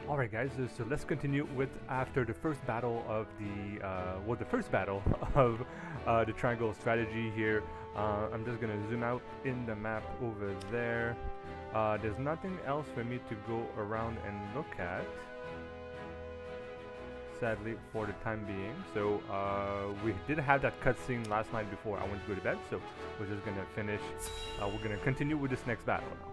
Alright guys, so let's continue with after the first battle of the first battle of the triangle strategy here. I'm just gonna zoom out in the map over there. There's nothing else for me to go around and look at, sadly, for the time being. So we did have that cutscene last night before I went to go to bed, so we're just gonna finish. We're gonna continue with this next battle now.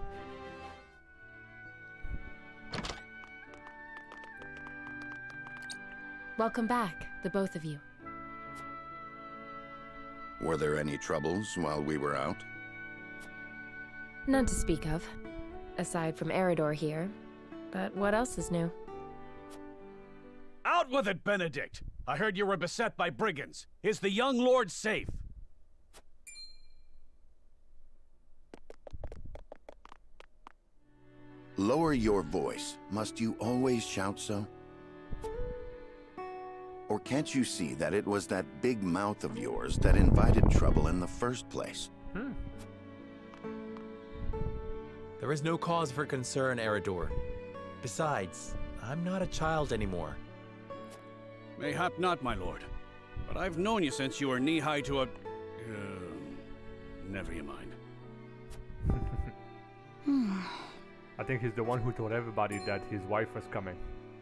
Welcome back, the both of you. Were there any troubles while we were out? None to speak of, aside from Eridor here. But what else is new? Out with it, Benedict! I heard you were beset by brigands. Is the young lord safe? Lower your voice. Must you always shout so? Or can't you see that it was that big mouth of yours that invited trouble in the first place? There is no cause for concern, Eridor. Besides, I'm not a child anymore. Mayhap not, my lord. But I've known you since you were knee-high to a... never you mind. I think he's the one who told everybody that his wife was coming.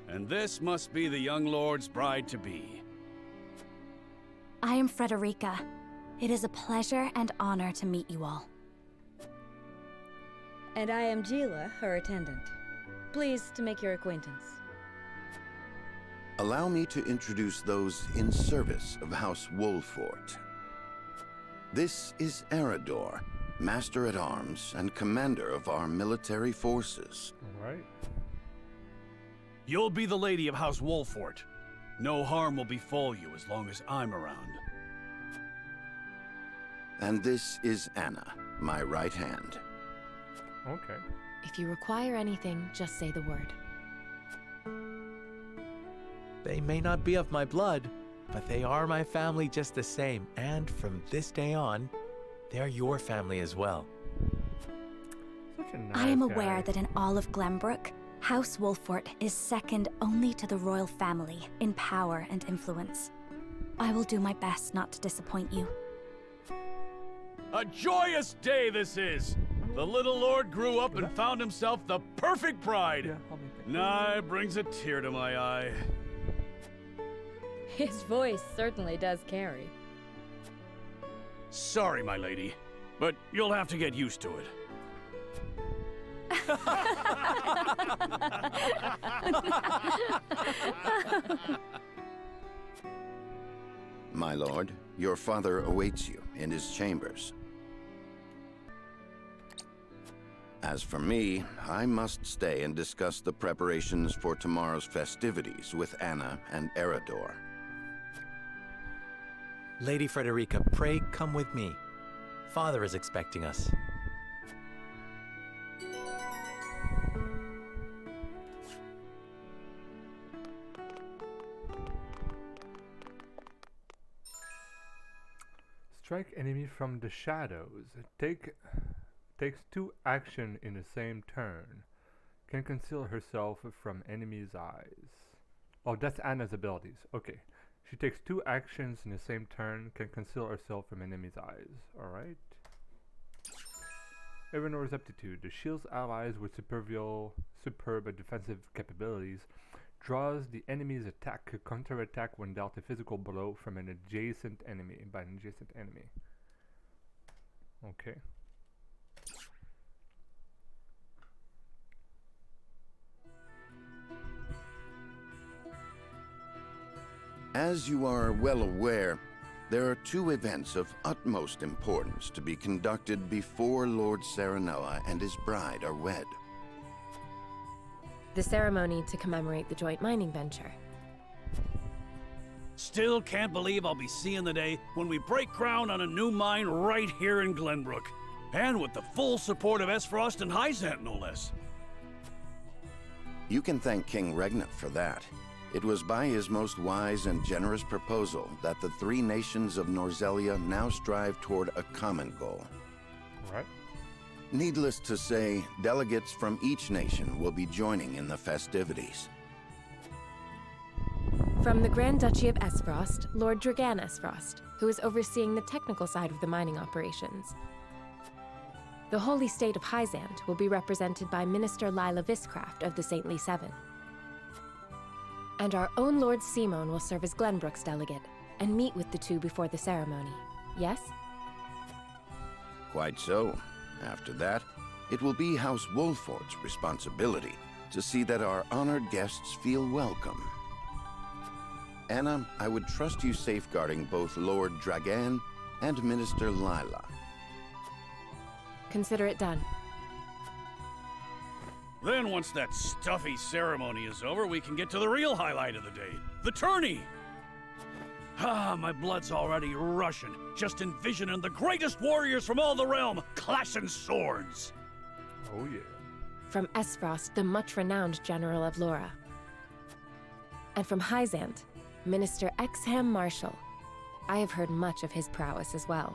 And this must be the young lord's bride-to-be. I am Frederica. It is a pleasure and honor to meet you all. And I am Gila, her attendant. Pleased to make your acquaintance. Allow me to introduce those in service of House Wolfort. This is Eridor, Master-at-Arms and Commander of our military forces. Alright. You'll be the lady of House Wolfort. No harm will befall you as long as I'm around. And this is Anna, my right hand. Okay. If you require anything, just say the word. They may not be of my blood, but they are my family just the same, and from this day on, they're your family as well. Such a nice I am guy. aware that in all of Glenbrook, House Wolfort is second only to the royal family in power and influence. I will do my best not to disappoint you. A joyous day this is! The little lord grew up and found himself the perfect bride. Yeah, I'll make that. Nigh brings a tear to my eye. His voice certainly does carry. Sorry, my lady, but you'll have to get used to it. My lord, your father awaits you in his chambers. As for me, I must stay and discuss the preparations for tomorrow's festivities with Anna and Eridor. Lady Frederica, pray come with me. Father is expecting us. Strike enemy from the shadows. Takes 2 action in the same turn. Can conceal herself from enemy's eyes. Oh, that's Anna's abilities. Okay. She takes 2 actions in the same turn. Can conceal herself from enemy's eyes. Alright. Eleanor's aptitude. The shield's allies with superb defensive capabilities. Draws the enemy's attack. Counter-attack when dealt a physical blow from an adjacent enemy. By an adjacent enemy. Okay. As you are well aware, there are 2 events of utmost importance to be conducted before Lord Serenella and his bride are wed. The ceremony to commemorate the joint mining venture. Still can't believe I'll be seeing the day when we break ground on a new mine right here in Glenbrook. And with the full support of Esfrost and Hyzant, no less. You can thank King Regnant for that. It was by his most wise and generous proposal that the 3 nations of Norzelia now strive toward a common goal. Alright. Needless to say, delegates from each nation will be joining in the festivities. From the Grand Duchy of Esfrost, Lord Dragan Esfrost, who is overseeing the technical side of the mining operations. The Holy State of Hyzant will be represented by Minister Lila Viscraft of the Saintly Seven. And our own Lord Simon will serve as Glenbrook's delegate and meet with the two before the ceremony. Yes? Quite so. After that, it will be House Wolfort's responsibility to see that our honored guests feel welcome. Anna, I would trust you safeguarding both Lord Dragan and Minister Lila. Consider it done. Then once that stuffy ceremony is over, we can get to the real highlight of the day, the tourney! Ah, my blood's already rushing, just envisioning the greatest warriors from all the realm clashing swords. Oh yeah. From Esfrost, the much-renowned General of Lora. And from Hyzant, Minister Exham Marshall. I have heard much of his prowess as well.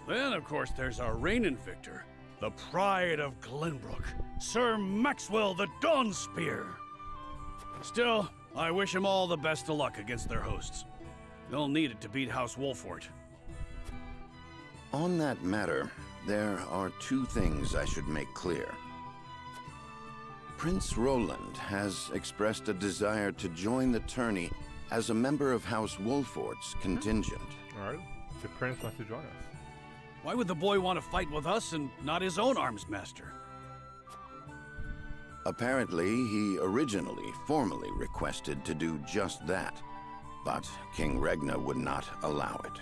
Then, of course, there's our reigning victor, the pride of Glenbrook, Sir Maxwell the Dawnspear. Still, I wish him all the best of luck against their hosts. They'll need it to beat House Wolfort. On that matter, there are two things I should make clear. Prince Roland has expressed a desire to join the tourney as a member of House Wolfort's contingent. Alright. The prince wants to join us. Why would the boy want to fight with us and not his own arms master? Apparently, he originally formally requested to do just that, but King Regna would not allow it.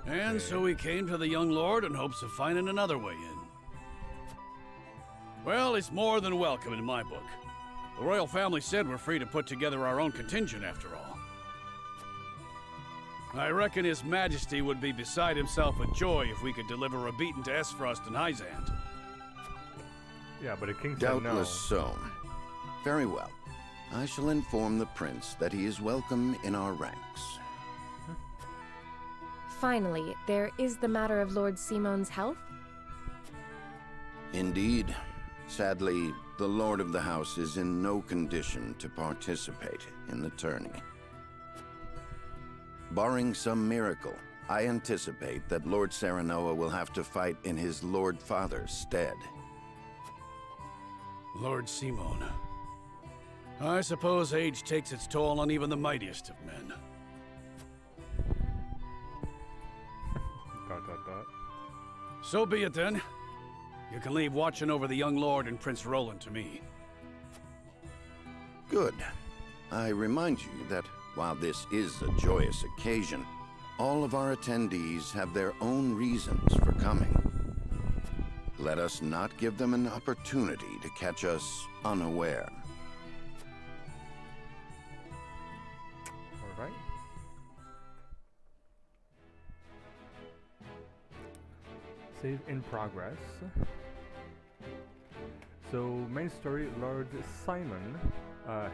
And so he came to the young lord in hopes of finding another way in. Well, it's more than welcome in my book. The royal family said we're free to put together our own contingent after all. I reckon His Majesty would be beside himself with joy if we could deliver a beating to Esfrost and Hyzant. Yeah, but the king said no. Doubtless so. Very well. I shall inform the prince that he is welcome in our ranks. Finally, there is the matter of Lord Simon's health. Indeed. Sadly, the Lord of the House is in no condition to participate in the tourney. Barring some miracle, I anticipate that Lord Serenoa will have to fight in his Lord Father's stead. Lord Simon. I suppose age takes its toll on even the mightiest of men. Dot, dot, dot. So be it then. You can leave watching over the young lord and Prince Roland to me. Good. I remind you that while this is a joyous occasion, all of our attendees have their own reasons for coming. Let us not give them an opportunity to catch us unaware. Alright. Save in progress. So, main story, Lord Simon,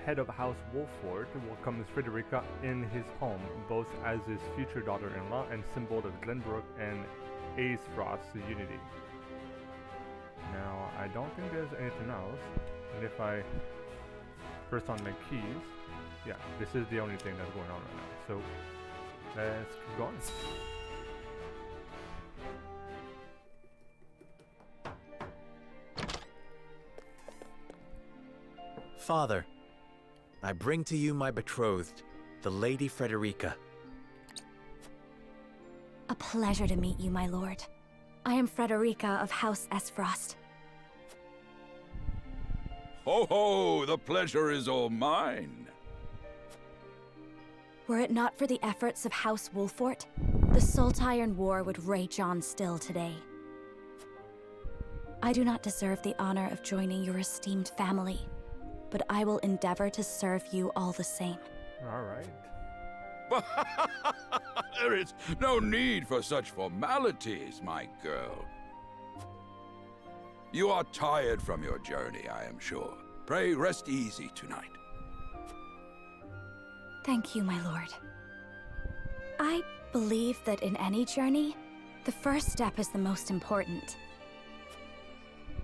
head of House Wolfort, welcomes Frederica in his home, both as his future daughter-in-law and symbol of Glenbrook and Aesfrost's unity. Now, I don't think there's anything else, and if I first on my keys, yeah, this is the only thing that's going on right now, so let's keep going. Father, I bring to you my betrothed, the Lady Frederica. A pleasure to meet you, my lord. I am Frederica of House Esfrost. Ho ho! The pleasure is all mine. Were it not for the efforts of House Wolfort, the Saltiron War would rage on still today. I do not deserve the honor of joining your esteemed family, but I will endeavor to serve you all the same. Alright. There is no need for such formalities, my girl. You are tired from your journey, I am sure. Pray rest easy tonight. Thank you, my lord. I believe that in any journey, the first step is the most important.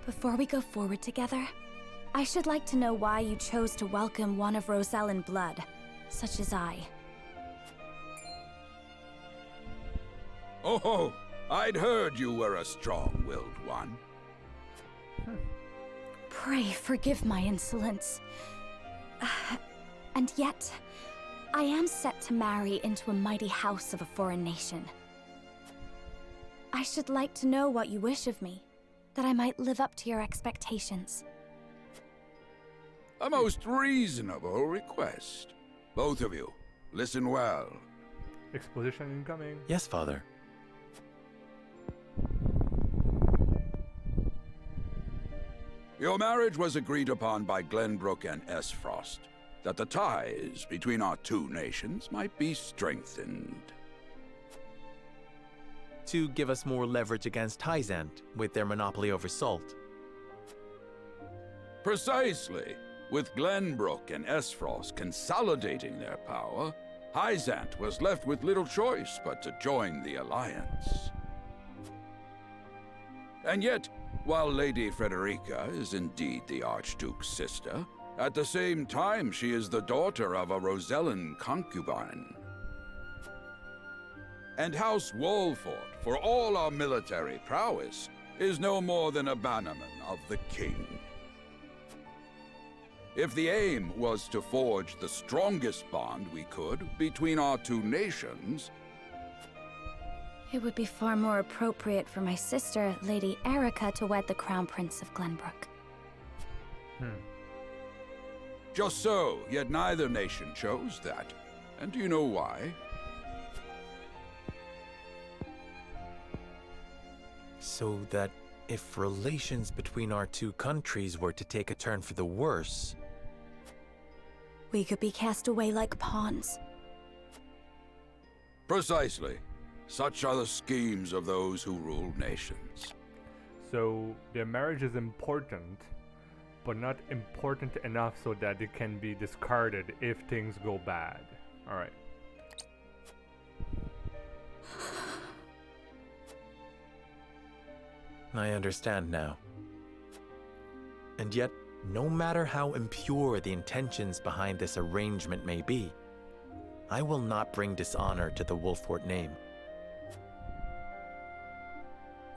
Before we go forward together, I should like to know why you chose to welcome one of Rosellan blood, such as I. Oh, I'd heard you were a strong-willed one. Pray forgive my insolence. And yet, I am set to marry into a mighty house of a foreign nation. I should like to know what you wish of me, that I might live up to your expectations. A most reasonable request. Both of you, listen well. Exposition incoming. Yes, Father. Your marriage was agreed upon by Glenbrook and Esfrost, that the ties between our two nations might be strengthened. To give us more leverage against Hyzant with their monopoly over salt. Precisely. With Glenbrook and Esfrost consolidating their power, Hyzant was left with little choice but to join the alliance. And yet, while Lady Frederica is indeed the Archduke's sister, at the same time she is the daughter of a Rosellan concubine. And House Wolfort, for all our military prowess, is no more than a bannerman of the king. If the aim was to forge the strongest bond we could between our two nations, It would be far more appropriate for my sister, Lady Erica, to wed the Crown Prince of Glenbrook. just so, yet neither nation chose that. And do you know why? So that if relations between our two countries were to take a turn for the worse, We could be cast away like pawns. Precisely. Such are the schemes of those who rule nations. So their marriage is important, but not important enough so that it can be discarded if things go bad. Alright. I understand now. And yet, no matter how impure the intentions behind this arrangement may be, I will not bring dishonor to the Wolfort name.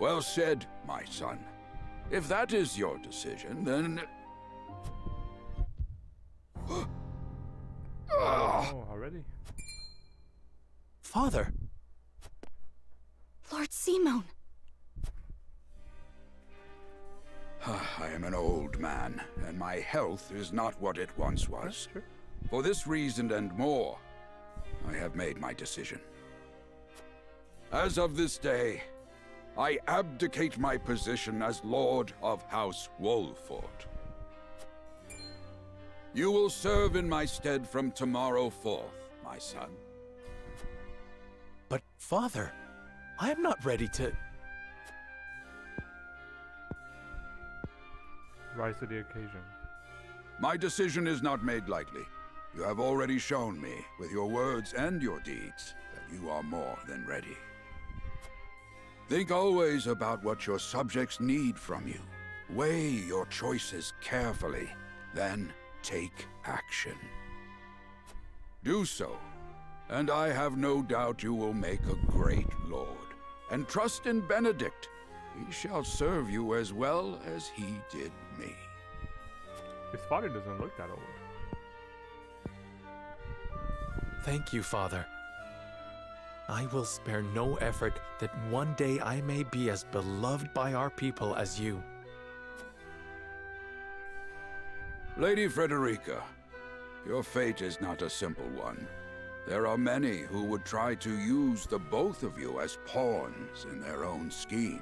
Well said, my son. If that is your decision, then... Oh, already? Father! Lord Simone! I am an old man, and my health is not what it once was. Sure. For this reason and more, I have made my decision. As of this day, I abdicate my position as Lord of House Wolfort. You will serve in my stead from tomorrow forth, my son. But, Father, I am not ready to... Rise to the occasion. My decision is not made lightly. You have already shown me, with your words and your deeds, that you are more than ready. Think always about what your subjects need from you. Weigh your choices carefully, then take action. Do so, and I have no doubt you will make a great lord. And trust in Benedict. He shall serve you as well as he did me. His father doesn't look that old. Thank you, Father. I will spare no effort that one day I may be as beloved by our people as you. Lady Frederica, your fate is not a simple one. There are many who would try to use the both of you as pawns in their own schemes.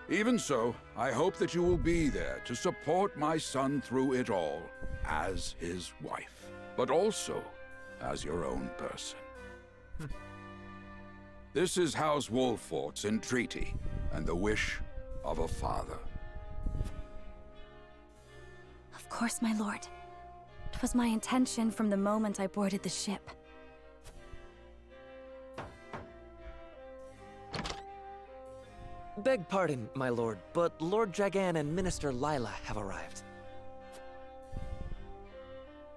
Even so, I hope that you will be there to support my son through it all, as his wife, but also as your own person. This is House Wolfort's entreaty, and the wish of a father. Of course, my lord. 'Twas my intention from the moment I boarded the ship. beg pardon, my lord, but Lord Dragan and Minister Lila have arrived.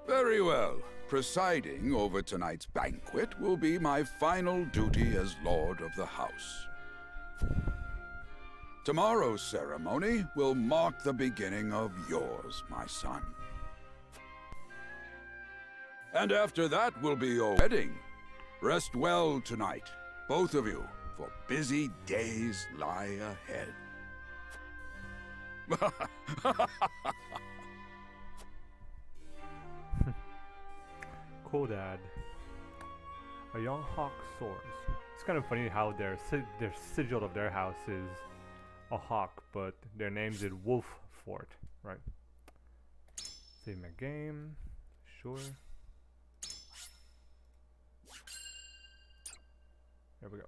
Very well. Presiding over tonight's banquet will be my final duty as Lord of the House. Tomorrow's ceremony will mark the beginning of yours, my son. And after that will be your wedding. Rest well tonight, both of you, for busy days lie ahead. Cool, Dad. A young hawk soars. It's kind of funny how their sigil of their house is a hawk, but their name's in Wolf Fort, right? Save my game. Sure. There we go.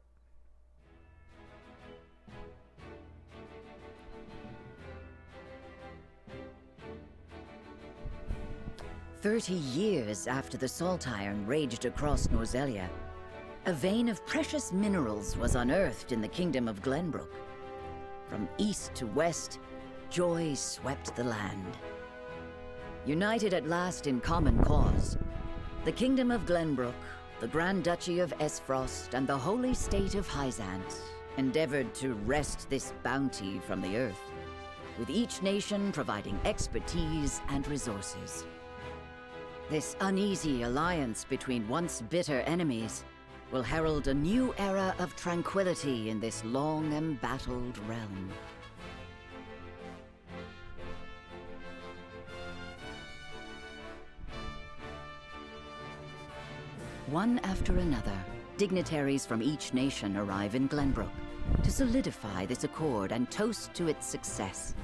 "30 years after the Salt Iron raged across Norzelia, a vein of precious minerals was unearthed in the kingdom of Glenbrook. From east to west, joy swept the land. United at last in common cause, the kingdom of Glenbrook, the Grand Duchy of Esfrost, and the holy state of Hyzant endeavored to wrest this bounty from the earth, with each nation providing expertise and resources. This uneasy alliance between once bitter enemies will herald a new era of tranquility in this long embattled realm." One after another, dignitaries from each nation arrive in Glenbrook to solidify this accord and toast to its success,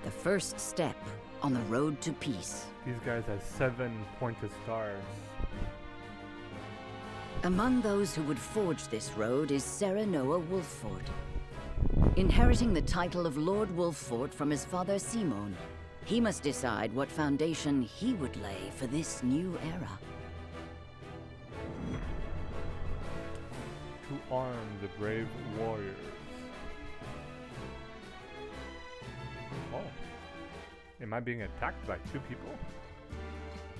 the first step on the road to peace. These guys have 7 pointed stars. Among those who would forge this road is Serenoa Wolffort. Inheriting the title of Lord Wolffort from his father Simon, he must decide what foundation he would lay for this new era. To arm the brave warriors. Oh. Am I being attacked by 2 people?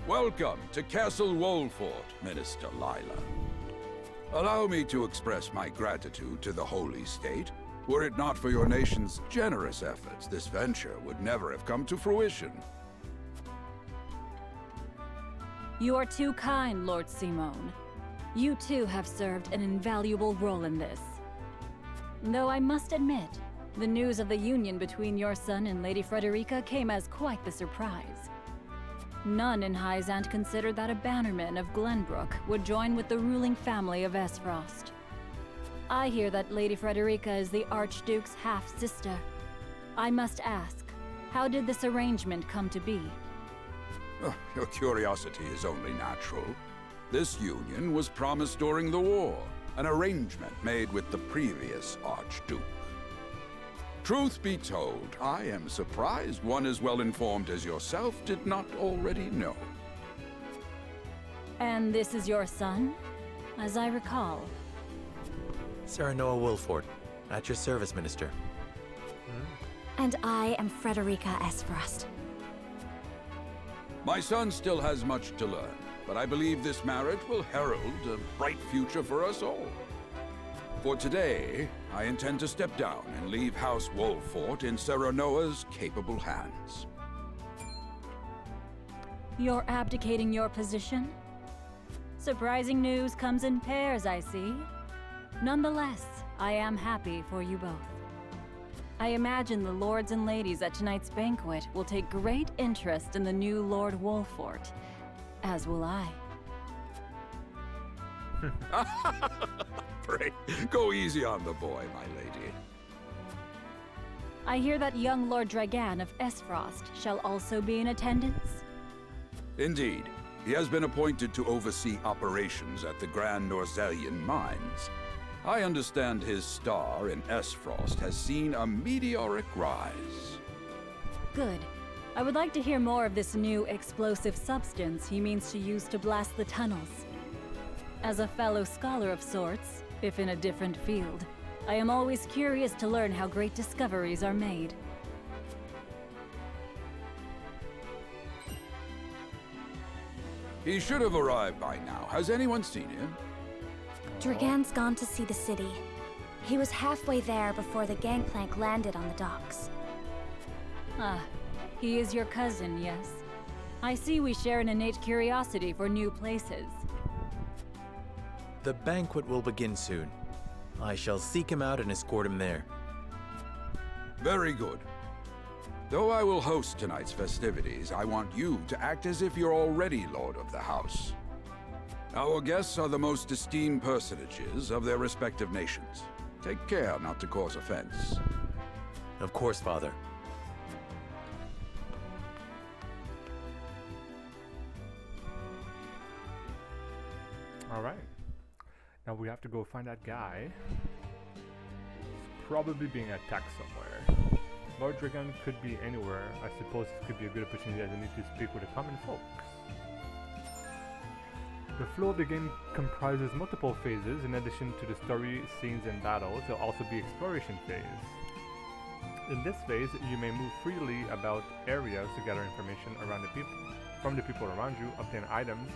Welcome to Castle Wolffort, Minister Lila. Allow me to express my gratitude to the Holy State. Were it not for your nation's generous efforts, this venture would never have come to fruition. You are too kind, Lord Simon. You too have served an invaluable role in this. Though I must admit, the news of the union between your son and Lady Frederica came as quite the surprise. None in Hyzant considered that a bannerman of Glenbrook would join with the ruling family of Esfrost. I hear that Lady Frederica is the Archduke's half-sister. I must ask, how did this arrangement come to be? Oh, your curiosity is only natural. This union was promised during the war, an arrangement made with the previous Archduke. Truth be told, I am surprised one as well informed as yourself did not already know. And this is your son, as I recall. Serenoa Wolffort, at your service, Minister. And I am Frederica Esfrost. My son still has much to learn, but I believe this marriage will herald a bright future for us all. For today, I intend to step down and leave House Wolffort in Serenoa's capable hands. You're abdicating your position? Surprising news comes in pairs, I see. Nonetheless, I am happy for you both. I imagine the lords and ladies at tonight's banquet will take great interest in the new Lord Wolffort, as will I. Pray, go easy on the boy, my lady. I hear that young Lord Dragan of Esfrost shall also be in attendance? Indeed. He has been appointed to oversee operations at the Grand Norzelian mines. I understand his star in Esfrost has seen a meteoric rise. Good. I would like to hear more of this new explosive substance he means to use to blast the tunnels. As a fellow scholar of sorts, if in a different field, I am always curious to learn how great discoveries are made. He should have arrived by now. Has anyone seen him? Dragan's gone to see the city. He was halfway there before the gangplank landed on the docks. Ah, he is your cousin, yes? I see we share an innate curiosity for new places. The banquet will begin soon. I shall seek him out and escort him there. Very good. Though I will host tonight's festivities, I want you to act as if you're already Lord of the House. Our guests are the most esteemed personages of their respective nations. Take care not to cause offense. Of course, Father. Alright. Now we have to go find that guy. He's probably being attacked somewhere. Lord Dragan could be anywhere. I suppose it could be a good opportunity as I need to speak with the common folks. The flow of the game comprises multiple phases. In addition to the story, scenes, and battles, there will also be exploration phase. In this phase, you may move freely about areas to gather information from the people around you, obtain items,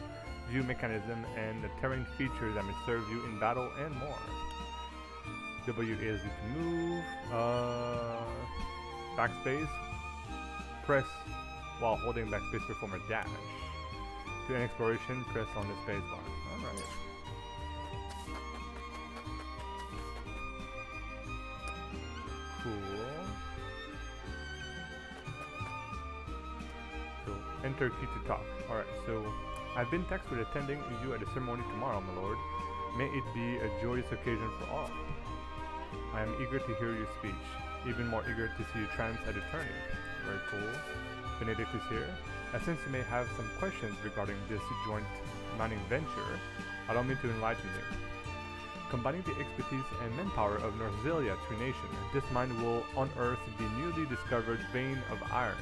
view mechanism, and the terrain features that may serve you in battle, and more. W is to move. Backspace. Press while holding backspace to perform a dash. To end exploration, press on the spacebar. Alright. Cool. So, enter key to talk. Alright, so I've been tasked with attending you at the ceremony tomorrow, my lord. May it be a joyous occasion for all. I am eager to hear your speech. Even more eager to see you trance at the tourney. Very cool. Benedict is here. Since you may have some questions regarding this joint mining venture, allow me to enlighten you. Combining the expertise and manpower of Norzelia Trunation, this mine will unearth the newly discovered vein of iron.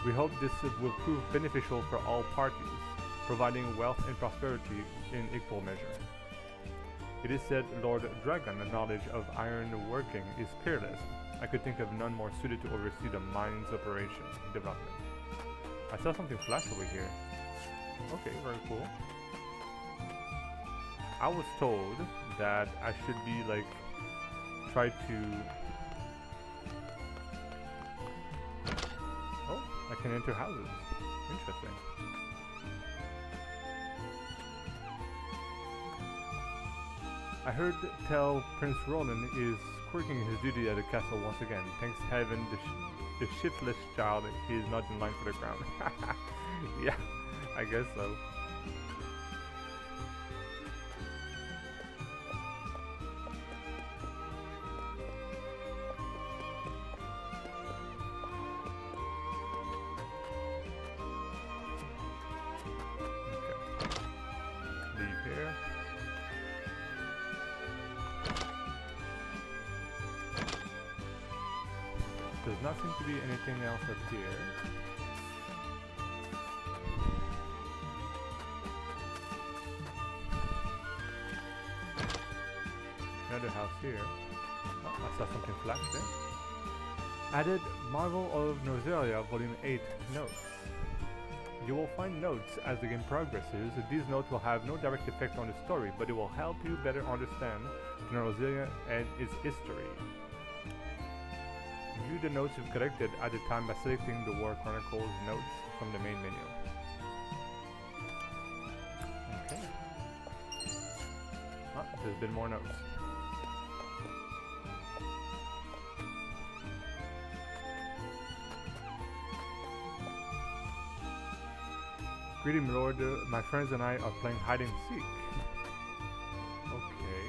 We hope this will prove beneficial for all parties, providing wealth and prosperity in equal measure. It is said Lord Dragan's knowledge of iron working is peerless. I could think of none more suited to oversee the mine's operation development. I saw something flash over here. Okay, very cool. I was told that I should be like, try to... Oh, I can enter houses. Interesting. I heard tell Prince Roland is quirking his duty at the castle once again. Thanks heaven the shiftless child is not in line for the crown. Yeah, I guess so. Okay. Leave here. Does not seem to be anything else up here. Another house here. Oh, I saw something flash there. Added Marvel of Norzelia Volume 8 notes. You will find notes as the game progresses. These notes will have no direct effect on the story, but it will help you better understand Norzelia and its history. View the notes you've collected at the time by selecting the War Chronicles notes from the main menu. Okay. Ah, there's been more notes. Greeting, Lord. My friends and I are playing hide and seek. Okay.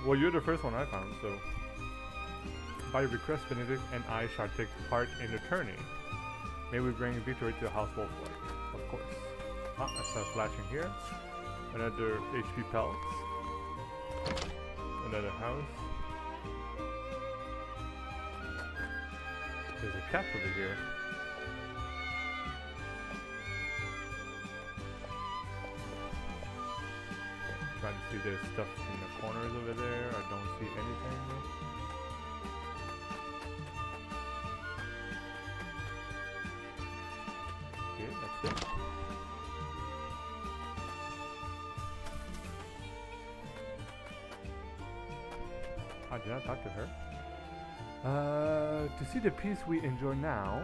Well, you're the first one I found, so... By request, Benedict and I shall take part in the tourney. May we bring victory to House Wolfwood. Of course. Ah, I saw flashing here. Another HP pellets. Another house. There's a cat over here. Trying to See, there's stuff in the corners over there. I don't see anything. Okay, that's it. I did not talk to her. To see the peace we enjoy now,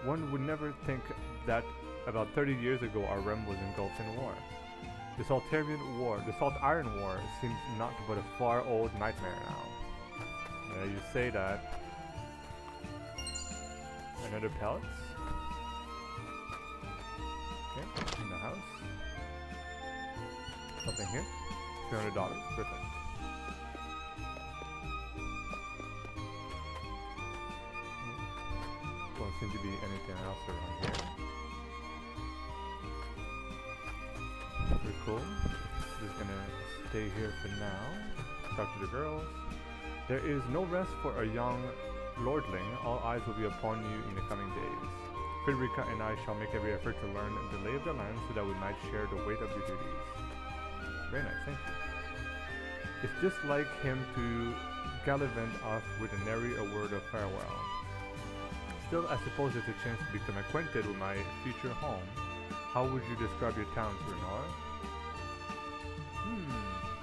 one would never think that about 30 years ago our realm was engulfed in war. The Saltarian War, the Salt Iron War, seems not but a far old nightmare now. You say that. Another pellets. Okay, in the house. Something here. $200. Perfect. Don't seem to be anything else around here. Pretty cool. Just gonna stay here for now. Talk to the girls. There is no rest for a young lordling. All eyes will be upon you in the coming days. Frederica and I shall make every effort to learn the lay of the land so that we might share the weight of your duties. Very nice, thank you. It's just like him to gallivant off with a nary a word of farewell. Still, I suppose it's a chance to become acquainted with my future home. How would you describe your town, Renora?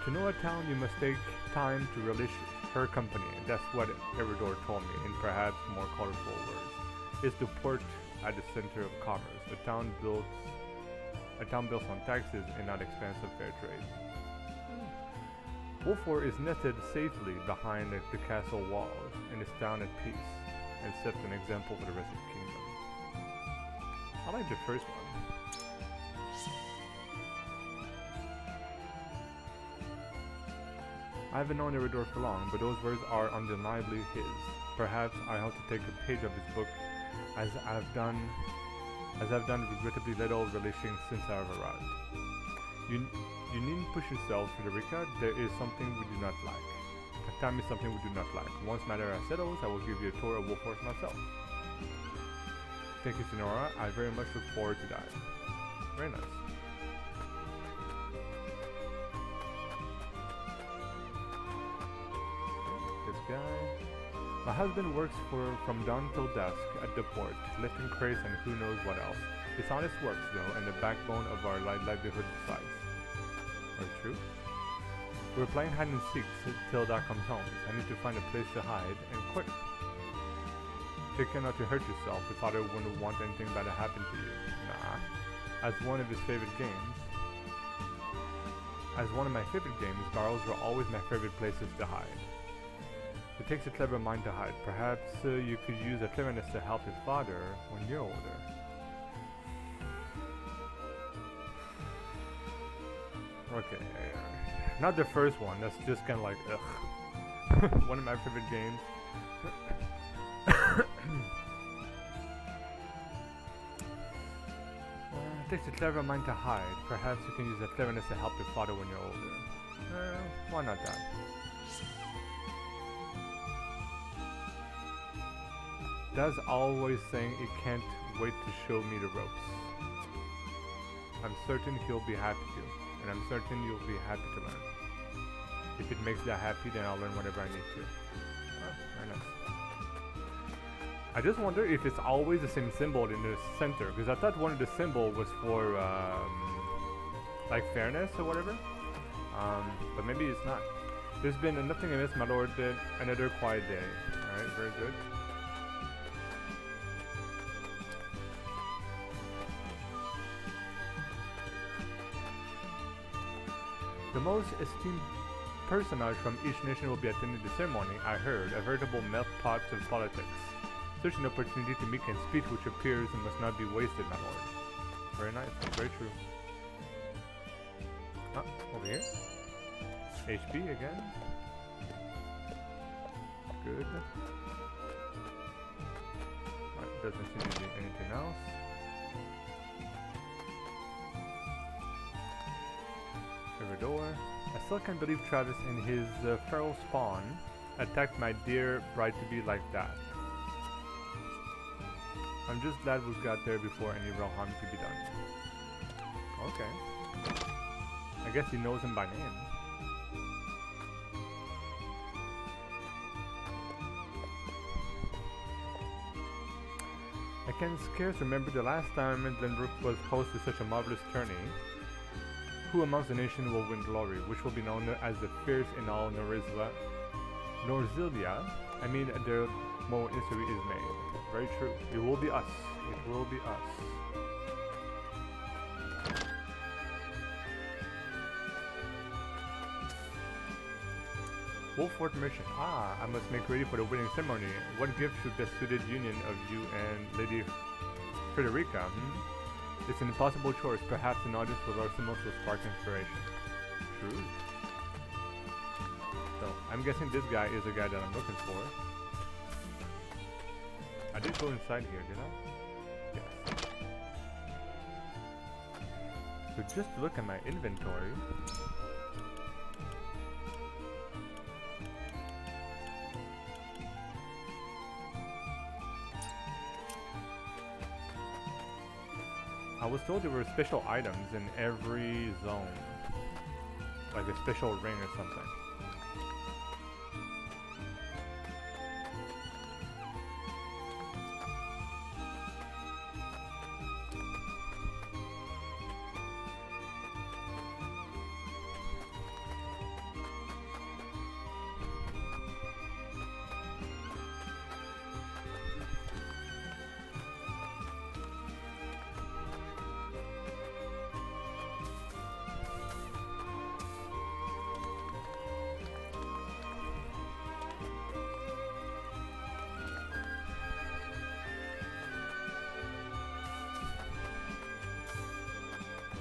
To know a town, you must take time to relish her company. That's what Eridor told me, in perhaps more colorful words. It's the port at the center of commerce. A town built on taxes and not expensive fair trade. Wolford is nested safely behind the castle walls and is down at peace, and sets an example for the rest of the kingdom. I like the first one. I haven't known Eridor for long, but those words are undeniably his. Perhaps I ought to take a page of his book, as I've done regrettably little relishing since I've arrived. You needn't push yourself, Frederica. There is something we do not lack. Time is something we do not lack. Once matter are settled, I will give you a tour of Wolford myself. Thank you, Sonora. I very much look forward to that. Very nice. This guy. My husband works from dawn till dusk at the port, lifting crates and who knows what else. It's honest work, though, and the backbone of our livelihood besides. Very true. We're playing hide and seek till Doc comes home. I need to find a place to hide, and quick. Take care not to hurt yourself. Your father wouldn't want anything bad to happen to you. Nah. As one of my favorite games, barrels were always my favorite places to hide. It takes a clever mind to hide. Perhaps you could use a cleverness to help your father when you're older. Okay. Not the first one, that's just kind of like, ugh. One of my favorite games. It takes a clever mind to hide. Perhaps you can use a cleverness to help your father when you're older. Why not that? Dad's always saying he can't wait to show me the ropes. I'm certain he'll be happy to, and I'm certain you'll be happy to learn. If it makes Dad happy, then I'll learn whatever I need to. Oh, very nice. I just wonder if it's always the same symbol in the center, because I thought one of the symbols was for like fairness or whatever. But maybe it's not. There's been nothing amiss, my lord. Another quiet day. Alright, very good. The most esteemed personage from each nation will be attending the ceremony. I heard, a veritable meltpot of politics. Such an opportunity to make and speak which appears and must not be wasted, my lord. Very nice, very true. Ah, over here. HP again. Good. Alright, doesn't seem to be anything else. Door. I still can't believe Travis and his feral spawn attacked my dear bride-to-be like that. I'm just glad we got there before any real harm could be done. Okay. I guess he knows him by name. I can scarce remember the last time Glenbrook was host to such a marvelous tourney. Who amongst the nation will win glory, which will be known as the fierce in all Norzilia? I mean, the moment history is made. Very true. It will be us. It will be us. Wolford mission. Ah, I must make ready for the wedding ceremony. What gift should best suit the union of you and Lady Frederica? It's an impossible choice. Perhaps an audience with Arsimos will spark inspiration. True. So, I'm guessing this guy is the guy that I'm looking for. I did go inside here, did I? Yes. So just look at my inventory. I was told there were special items in every zone. Like a special ring or something.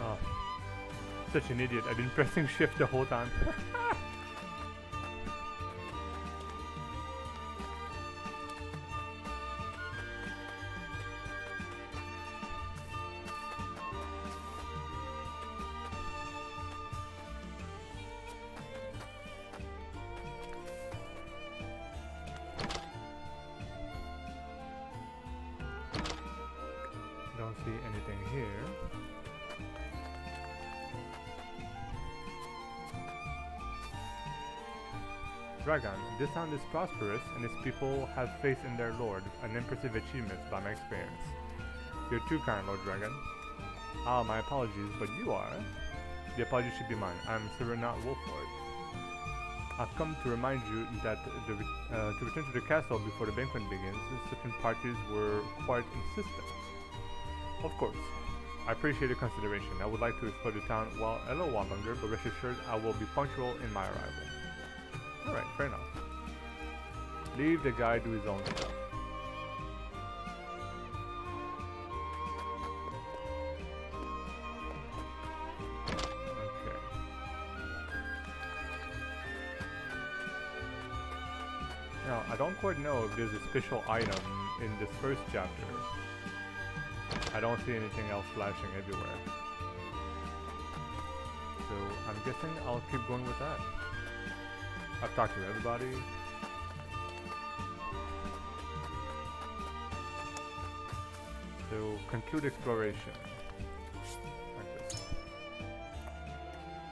Oh, such an idiot. I've been pressing shift the whole time. Don't see anything here. Dragon, this town is prosperous and its people have faith in their lord, an impressive achievement by my experience. You're too kind, Lord Dragon. Ah, my apologies, but you are? The apology should be mine. I'm Serenat Wolford. I've come to remind you that to return to the castle before the banquet begins, certain parties were quite insistent. Of course, I appreciate the consideration. I would like to explore the town a little while longer, but rest assured I will be punctual in my arrival. Alright, fair enough. Leave the guy do his own stuff. Okay. Now, I don't quite know if there's a special item in this first chapter. I don't see anything else flashing everywhere. So, I'm guessing I'll keep going with that. I've talked to everybody. So, conclude exploration. Like this.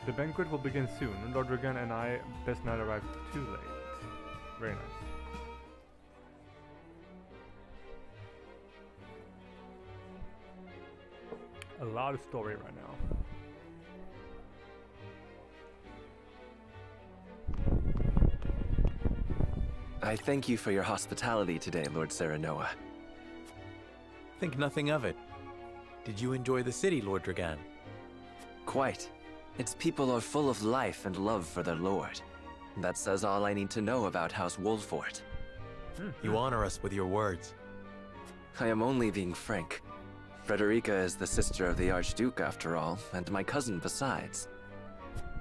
The banquet will begin soon. Lord Dragan and I best not arrive too late. Very nice. A lot of story right now. I thank you for your hospitality today, Lord Serenoa. Think nothing of it. Did you enjoy the city, Lord Dragan? Quite. Its people are full of life and love for their lord. That says all I need to know about House Wolford. You honor us with your words. I am only being frank. Frederica is the sister of the Archduke, after all, and my cousin besides.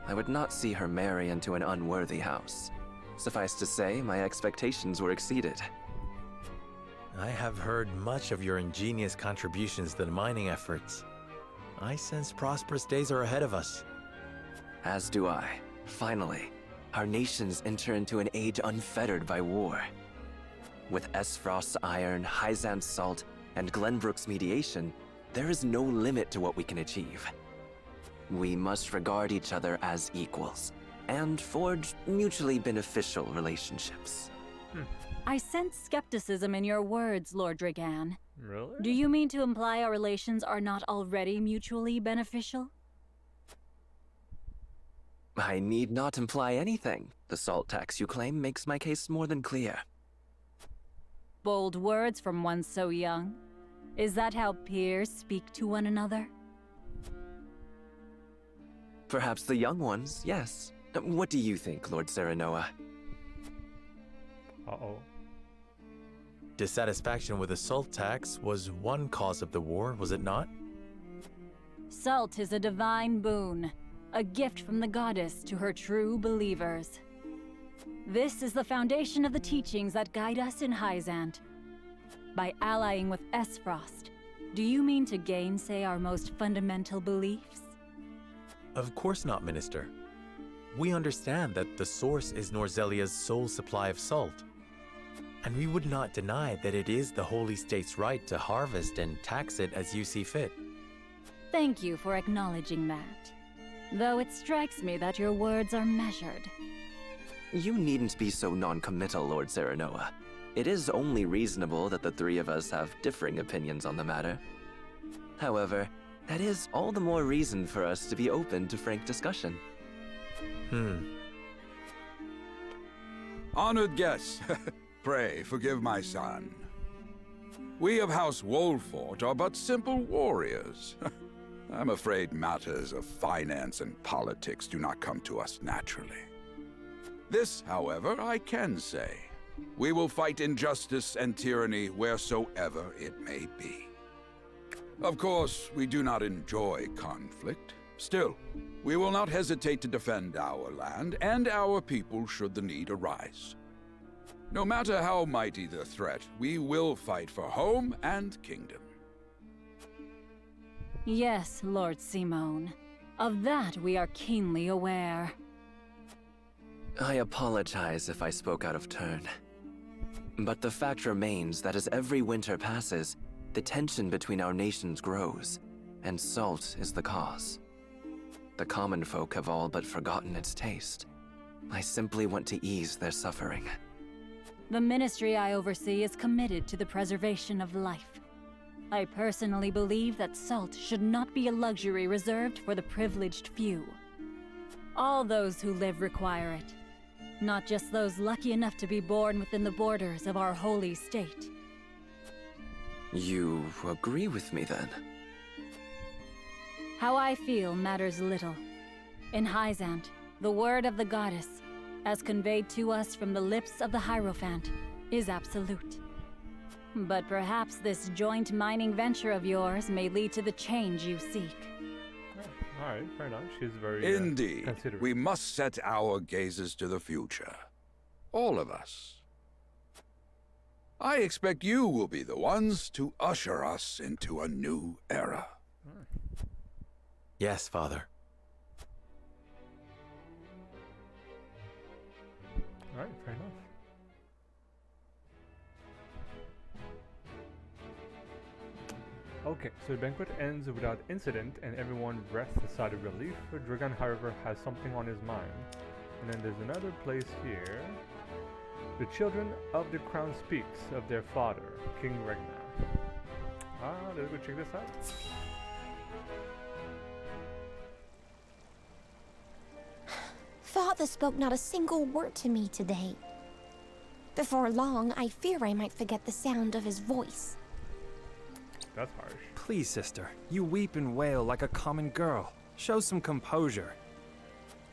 I would not see her marry into an unworthy house. Suffice to say, my expectations were exceeded. I have heard much of your ingenious contributions to the mining efforts. I sense prosperous days are ahead of us. As do I. Finally, our nations enter into an age unfettered by war. With Esfrost's iron, Hyzan's salt, and Glenbrook's mediation, there is no limit to what we can achieve. We must regard each other as equals and forge mutually beneficial relationships. I sense skepticism in your words, Lord Dragan. Really? Do you mean to imply our relations are not already mutually beneficial? I need not imply anything. The salt tax you claim makes my case more than clear. Bold words from one so young. Is that how peers speak to one another? Perhaps the young ones, yes. What do you think, Lord Serenoa? Uh-oh. Dissatisfaction with the salt tax was one cause of the war, was it not? Salt is a divine boon, a gift from the goddess to her true believers. This is the foundation of the teachings that guide us in Hyzant. By allying with Esfrost, do you mean to gainsay our most fundamental beliefs? Of course not, Minister. We understand that the source is Norzelia's sole supply of salt. And we would not deny that it is the Holy State's right to harvest and tax it as you see fit. Thank you for acknowledging that. Though it strikes me that your words are measured. You needn't be so non-committal, Lord Serenoa. It is only reasonable that the three of us have differing opinions on the matter. However, that is all the more reason for us to be open to frank discussion. Honored guests, pray forgive my son. We of House Wolfort are but simple warriors. I'm afraid matters of finance and politics do not come to us naturally. This, however, I can say. We will fight injustice and tyranny wheresoever it may be. Of course, we do not enjoy conflict. Still, we will not hesitate to defend our land and our people should the need arise. No matter how mighty the threat, we will fight for home and kingdom. Yes, Lord Simone. Of that we are keenly aware. I apologize if I spoke out of turn. But the fact remains that as every winter passes, the tension between our nations grows, and salt is the cause. The common folk have all but forgotten its taste. I simply want to ease their suffering. The ministry I oversee is committed to the preservation of life. I personally believe that salt should not be a luxury reserved for the privileged few. All those who live require it, not just those lucky enough to be born within the borders of our holy state. You agree with me then? How I feel matters little. In Hyzant, the word of the goddess, as conveyed to us from the lips of the Hierophant, is absolute. But perhaps this joint mining venture of yours may lead to the change you seek. Alright, fair enough. She's very Indeed. considerate. We must set our gazes to the future. All of us. I expect you will be the ones to usher us into a new era. Yes, Father. Alright, fair enough. Okay, so the banquet ends without incident and everyone rests a sigh of relief. Dragan, however, has something on his mind. And then there's another place here. The children of the crown speaks of their father, King Regna. Let's go check this out. Father spoke not a single word to me today. Before long, I fear I might forget the sound of his voice. That's harsh. Please, sister, you weep and wail like a common girl. Show some composure.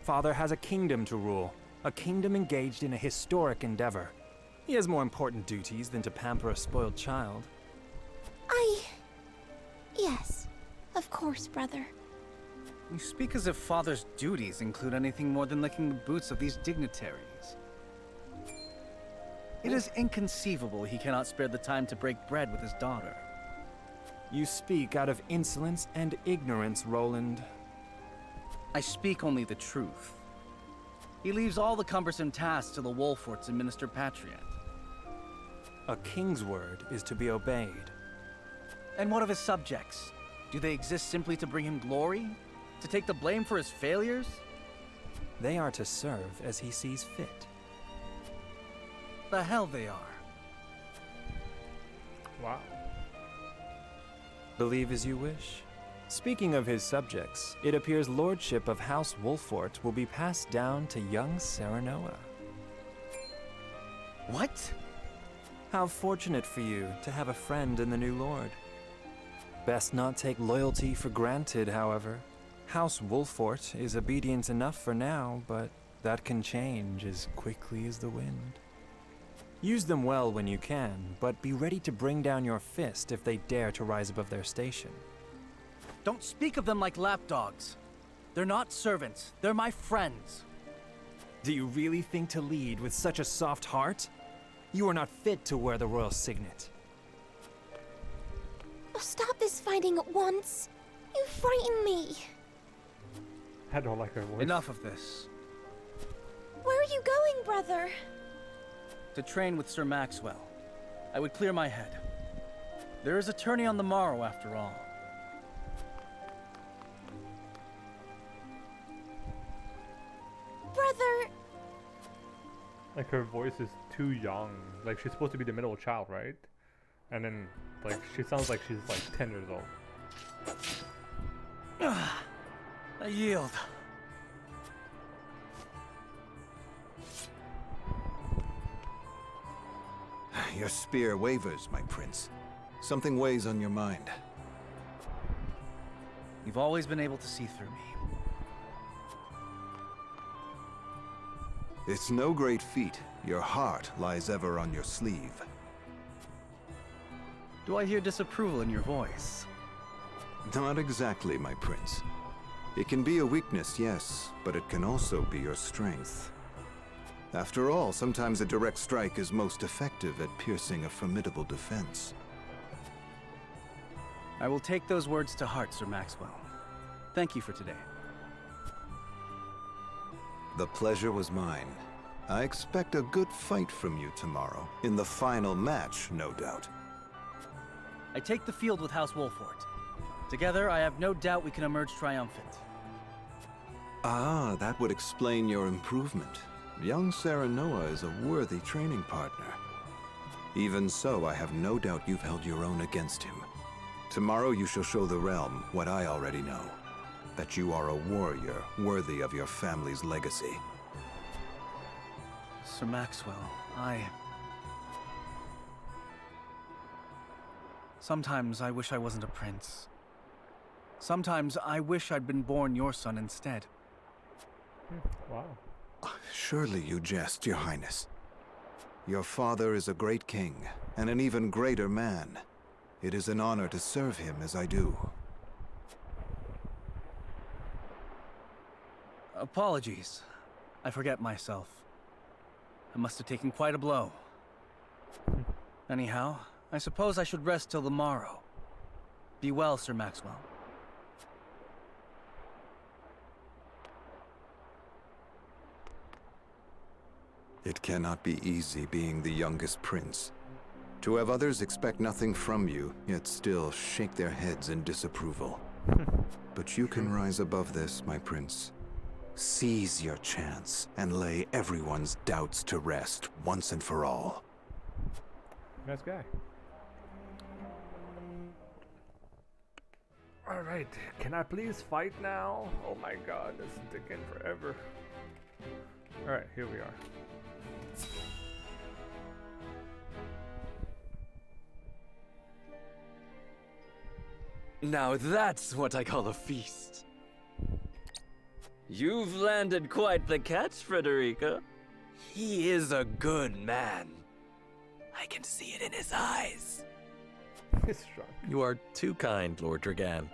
Father has a kingdom to rule, a kingdom engaged in a historic endeavor. He has more important duties than to pamper a spoiled child. Yes, of course, brother. You speak as if Father's duties include anything more than licking the boots of these dignitaries. It is inconceivable he cannot spare the time to break bread with his daughter. You speak out of insolence and ignorance, Roland. I speak only the truth. He leaves all the cumbersome tasks to the Wolforts and Minister Patriot. A king's word is to be obeyed. And what of his subjects? Do they exist simply to bring him glory? To take the blame for his failures? They are to serve as he sees fit. The hell they are. Wow. Believe as you wish. Speaking of his subjects, it appears lordship of House Wolffort will be passed down to young Serenoa. What? How fortunate for you to have a friend in the new lord. Best not take loyalty for granted, however. House Wolffort is obedient enough for now, but that can change as quickly as the wind. Use them well when you can, but be ready to bring down your fist if they dare to rise above their station. Don't speak of them like lapdogs. They're not servants, they're my friends. Do you really think to lead with such a soft heart? You are not fit to wear the royal signet. Oh, stop this fighting at once. You frighten me. I don't like her voice. Enough of this. Where are you going, brother? To train with Sir Maxwell. I would clear my head. There is a tourney on the morrow, after all. Brother! Like her voice is too young. Like she's supposed to be the middle child, right? And then like she sounds like she's like 10 years old. I yield. Your spear wavers, my prince. Something weighs on your mind. You've always been able to see through me. It's no great feat. Your heart lies ever on your sleeve. Do I hear disapproval in your voice? Not exactly, my prince. It can be a weakness, yes, but it can also be your strength. After all, sometimes a direct strike is most effective at piercing a formidable defense. I will take those words to heart, Sir Maxwell. Thank you for today. The pleasure was mine. I expect a good fight from you tomorrow, in the final match, no doubt. I take the field with House Wolffort. Together, I have no doubt we can emerge triumphant. Ah, that would explain your improvement. Young Serenoa is a worthy training partner. Even so, I have no doubt you've held your own against him. Tomorrow you shall show the realm what I already know. That you are a warrior worthy of your family's legacy. Sir Maxwell, Sometimes I wish I wasn't a prince. Sometimes I wish I'd been born your son instead. Wow. Surely you jest, Your Highness. Your father is a great king, and an even greater man. It is an honor to serve him as I do. Apologies. I forget myself. I must have taken quite a blow. Anyhow, I suppose I should rest till the morrow. Be well, Sir Maxwell. It cannot be easy being the youngest prince. To have others expect nothing from you, yet still shake their heads in disapproval. But you can rise above this, my prince. Seize your chance and lay everyone's doubts to rest once and for all. Nice guy. Alright, can I please fight now? Oh my god, this is taking forever. Alright, here we are. Now that's what I call a feast. You've landed quite the catch, Frederica. He is a good man. I can see it in his eyes. He's drunk. You are too kind, Lord Dragan.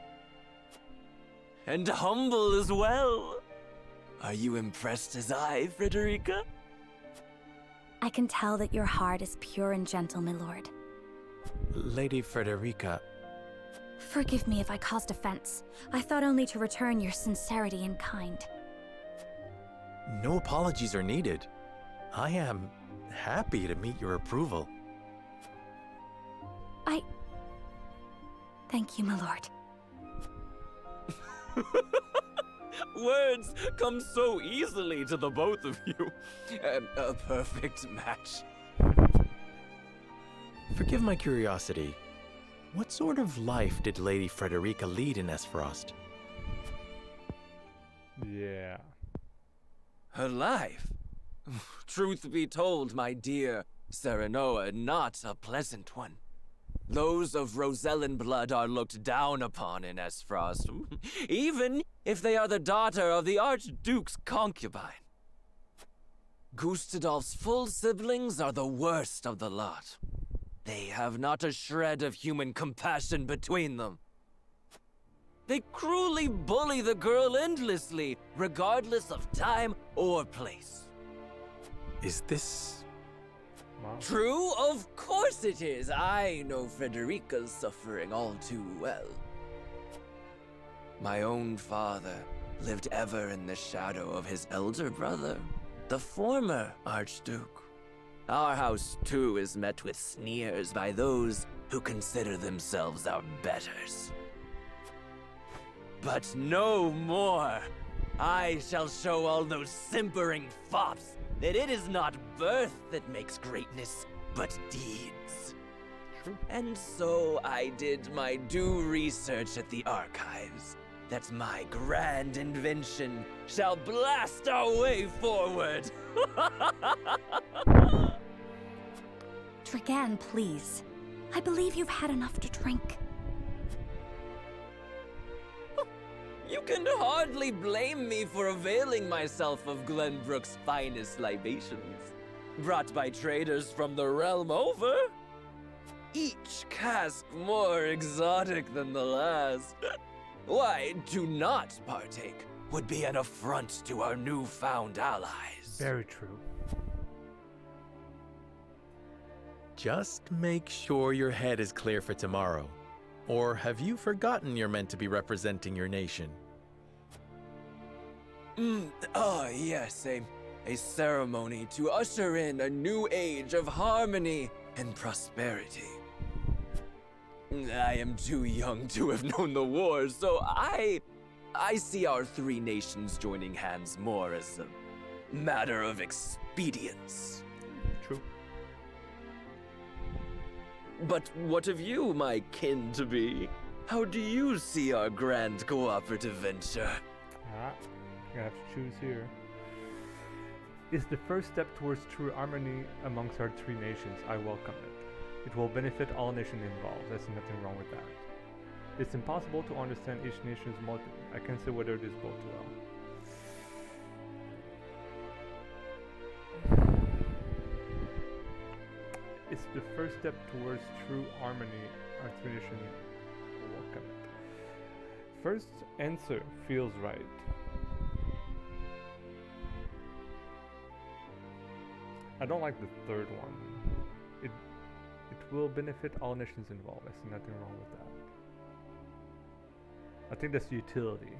And humble as well. Are you impressed as I, Frederica? I can tell that your heart is pure and gentle, my lord. Lady Frederica. Forgive me if I caused offense. I thought only to return your sincerity and kind. No apologies are needed. I am happy to meet your approval. Thank you, my lord. Words come so easily to the both of you. A perfect match. Forgive my curiosity. What sort of life did Lady Frederica lead in Esfrost? Yeah. Her life? Truth be told, my dear Serenoa, not a pleasant one. Those of Rosellan blood are looked down upon in Esfrost, even if they are the daughter of the Archduke's concubine. Gustadolf's full siblings are the worst of the lot. They have not a shred of human compassion between them. They cruelly bully the girl endlessly, regardless of time or place. Is this... True? Of course it is. I know Frederica's suffering all too well. My own father lived ever in the shadow of his elder brother, the former Archduke. Our house, too, is met with sneers by those who consider themselves our betters. But no more! I shall show all those simpering fops that it is not birth that makes greatness, but deeds. True. And so I did my due research at the archives, that my grand invention shall blast our way forward. Dragan, please. I believe you've had enough to drink. You can hardly blame me for availing myself of Glenbrook's finest libations, brought by traders from the realm over. Each cask more exotic than the last. Why, to not partake would be an affront to our newfound allies. Very true. Just make sure your head is clear for tomorrow. Or have you forgotten you're meant to be representing your nation? Yes, a ceremony to usher in a new age of harmony and prosperity. I am too young to have known the wars, so I see our three nations joining hands more as a matter of expedience. True. But what of you, my kin-to-be? How do you see our grand cooperative venture? I have to choose here. Is the first step towards true harmony amongst our three nations. I welcome it. It will benefit all nations involved. There's nothing wrong with that. It's impossible to understand each nation's motive. I can say whether this bodes well. It's the first step towards true harmony. Our three nations will welcome it. First answer feels right. I don't like the third one. It will benefit all nations involved. I see nothing wrong with that. I think that's utility.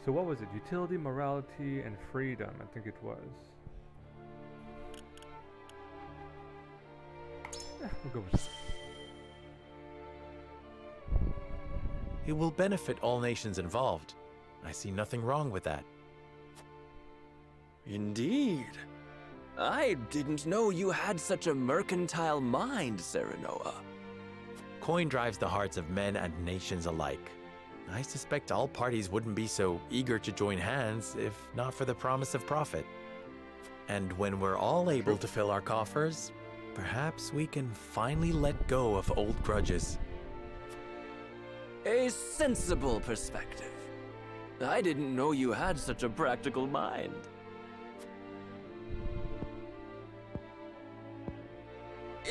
So what was it? Utility, morality, and freedom. I think it was. Yeah, we'll go with that. It will benefit all nations involved. I see nothing wrong with that. Indeed. I didn't know you had such a mercantile mind, Serenoa. Coin drives the hearts of men and nations alike. I suspect all parties wouldn't be so eager to join hands if not for the promise of profit. And when we're all able to fill our coffers, perhaps we can finally let go of old grudges. A sensible perspective. I didn't know you had such a practical mind.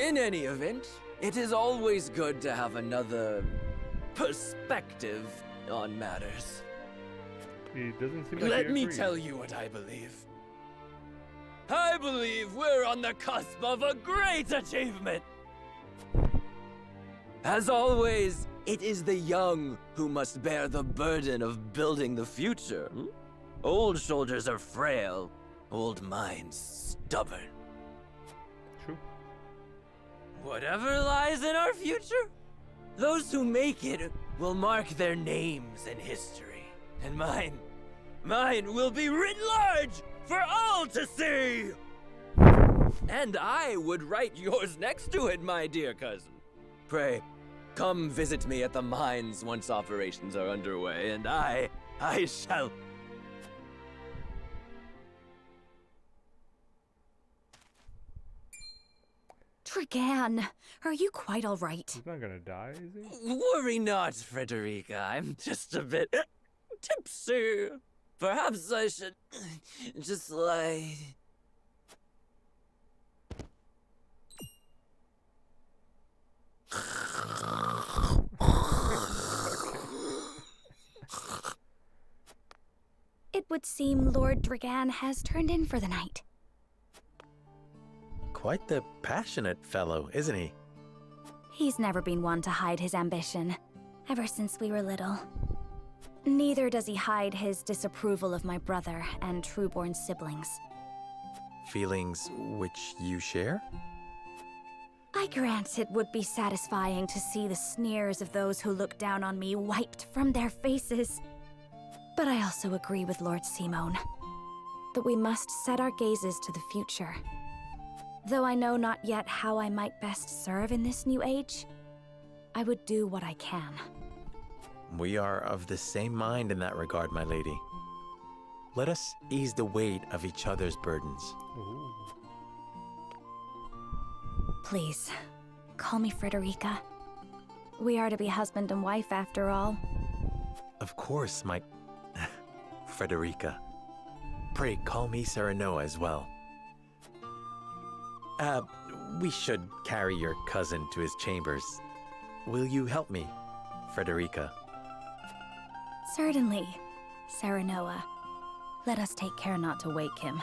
In any event, it is always good to have another perspective on matters. He doesn't seem like Let he me agrees. tell you what I believe. I believe we're on the cusp of a great achievement. As always, it is the young who must bear the burden of building the future. Old shoulders are frail, old minds stubborn. True. Whatever lies in our future, those who make it will mark their names in history, and mine will be writ large for all to see! And I would write yours next to it, my dear cousin. Pray, come visit me at the mines once operations are underway, and I shall... Dragan, are you quite all right? He's not gonna die, is he? Worry not, Frederica. I'm just a bit tipsy. Perhaps I should just lie. It would seem Lord Dragan has turned in for the night. Quite the passionate fellow, isn't he? He's never been one to hide his ambition, ever since we were little. Neither does he hide his disapproval of my brother and Trueborn siblings. Feelings which you share? I grant it would be satisfying to see the sneers of those who look down on me wiped from their faces. But I also agree with Lord Simone that we must set our gazes to the future. Though I know not yet how I might best serve in this new age, I would do what I can. We are of the same mind in that regard, my lady. Let us ease the weight of each other's burdens. Ooh. Please, call me Frederica. We are to be husband and wife after all. Of course, my... Frederica. Pray call me Serenoa as well. We should carry your cousin to his chambers. Will you help me, Frederica? Certainly, Serenoa. Let us take care not to wake him,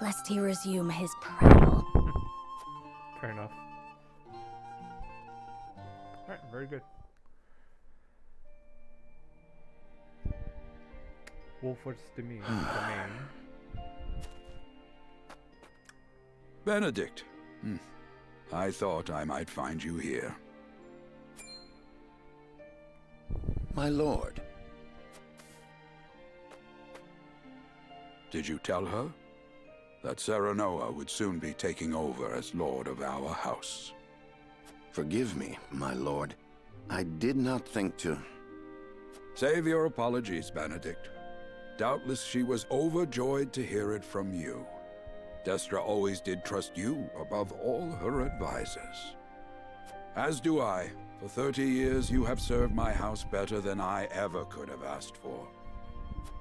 lest he resume his prattle. Fair enough. Alright, very good. Wolfort's domain. Benedict. I thought I might find you here. My lord. Did you tell her that Serenoa would soon be taking over as lord of our house? Forgive me, my lord. I did not think to... Save your apologies, Benedict. Doubtless she was overjoyed to hear it from you. Destra always did trust you above all her advisors. As do I. For 30 years you have served my house better than I ever could have asked for.